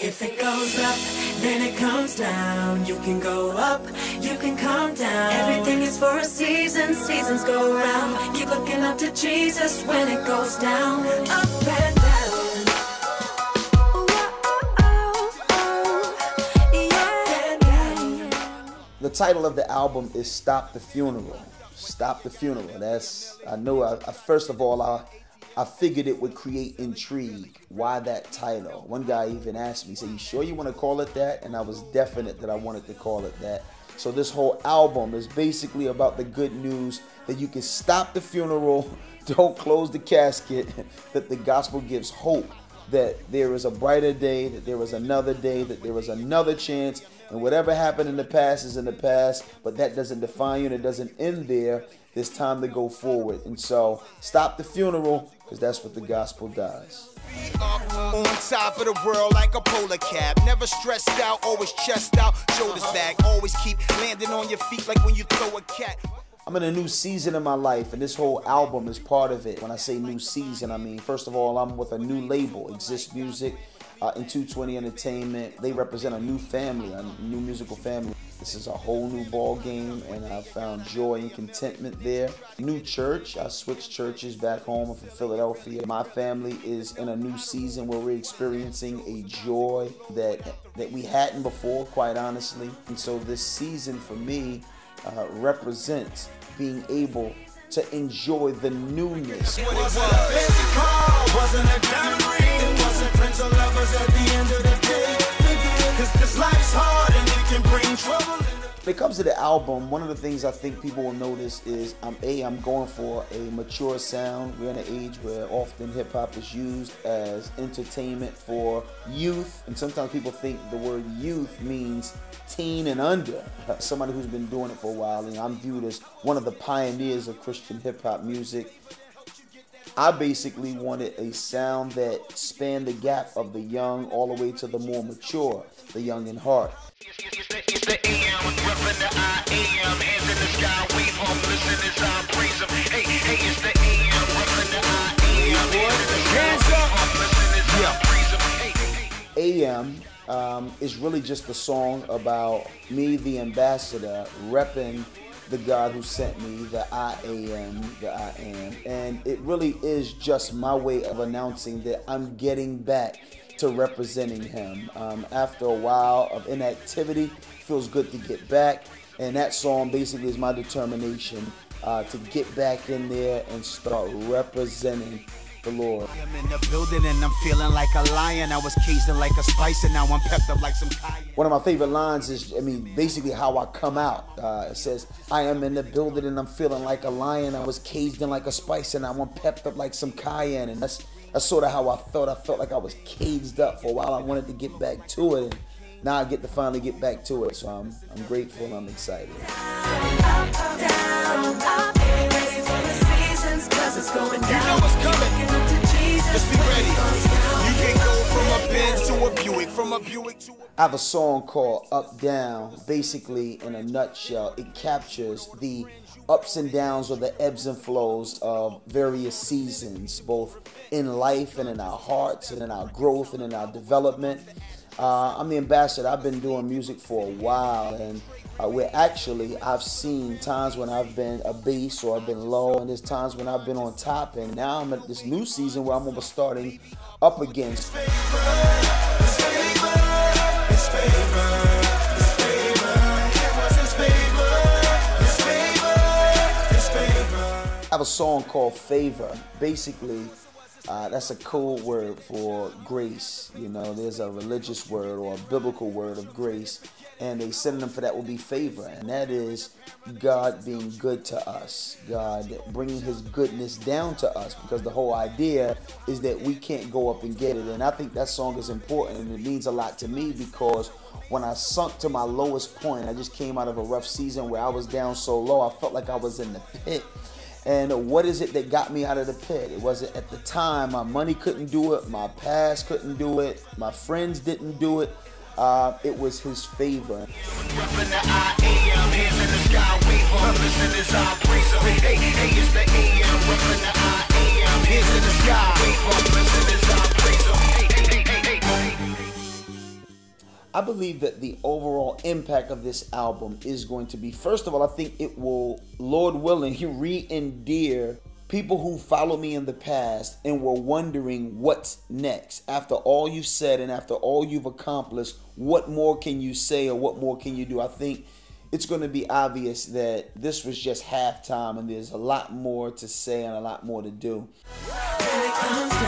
If it goes up, then it comes down. You can go up, you can come down. Everything is for a season, seasons go round. Keep looking up to Jesus when it goes down. Up and down. The title of the album is Stop the Funeral. Stop the Funeral. First of all, I figured it would create intrigue. Why that title? One guy even asked me, said, "You sure you want to call it that?" And I was definite that I wanted to call it that. So this whole album is basically about the good news that you can stop the funeral, don't close the casket, that the gospel gives hope, that there is a brighter day, that there is another day, that there is another chance, and whatever happened in the past is in the past, but that doesn't define you and it doesn't end there. There's time to go forward. And so stop the funeral, because that's what the gospel does. On top of the world like a polar cap, never stressed out, always chest out, shoulders back, always keep landing on your feet like when you throw a cat. I'm in a new season in my life, and this whole album is part of it. When I say new season, I mean, first of all, I'm with a new label, Xist Music, and 220 Entertainment. They represent a new family, a new musical family. This is a whole new ball game, and I've found joy and contentment there. New church, I switched churches back home from Philadelphia. My family is in a new season where we're experiencing a joy that we hadn't before, quite honestly. And so this season for me represents being able to enjoy the newness. When it comes to the album, one of the things I think people will notice is I'm going for a mature sound. We're in an age where often hip-hop is used as entertainment for youth, and sometimes people think the word youth means teen and under. Somebody who's been doing it for a while, and I'm viewed as one of the pioneers of Christian hip-hop music. I basically wanted a sound that spanned the gap of the young all the way to the more mature, the young in heart. It's the AM, reppin' the I am, hands in the sky, wave home, listen as I praise him. Hey, it's the AM, reppin' the I am, hands in the sky, listen as I praise him. AM is really just a song about me, the ambassador, repping the God who sent me, the I am, and it really is just my way of announcing that I'm getting back to representing him. After a while of inactivity, it feels good to get back, and that song basically is my determination to get back in there and start representing the Lord. I'm in the building and I'm feeling like a lion. I was caged in like a spice and now I'm pepped up like some cayenne. One of my favorite lines is, basically how I come out. It says, "I am in the building and I'm feeling like a lion. I was caged in like a spice and now I'm pepped up like some cayenne." And that's sort of how I felt. I felt like I was caged up for a while. I wanted to get back to it, and now I get to finally get back to it. So I'm grateful and I'm excited. It's going down. You know what's coming. Just be ready. You can go from a Benz to a Buick, from a Buick to a... I have a song called Up Down. Basically, in a nutshell, it captures the ups and downs or the ebbs and flows of various seasons, both in life and in our hearts and in our growth and in our development. I'm the ambassador. I've been doing music for a while, and I've seen times when I've been a bass or I've been low, and there's times when I've been on top, and now I'm at this new season where I'm going to be starting up again. I have a song called Favor. Basically, that's a code word for grace. You know, there's a religious word or a biblical word of grace, and a synonym for that would be favor, and that is God being good to us, God bringing his goodness down to us, because the whole idea is that we can't go up and get it. And I think that song is important, and it means a lot to me, because when I sunk to my lowest point, I just came out of a rough season where I was down so low, I felt like I was in the pit. And what is it that got me out of the pit? It wasn't at the time, my money couldn't do it, my past couldn't do it, my friends didn't do it. It was his favor. I believe that the overall impact of this album is going to be, first of all, I think it will, Lord willing, re-endear people who followed me in the past and were wondering what's next. After all you said and after all you've accomplished, what more can you say or what more can you do? I think it's going to be obvious that this was just halftime and there's a lot more to say and a lot more to do. When it comes down,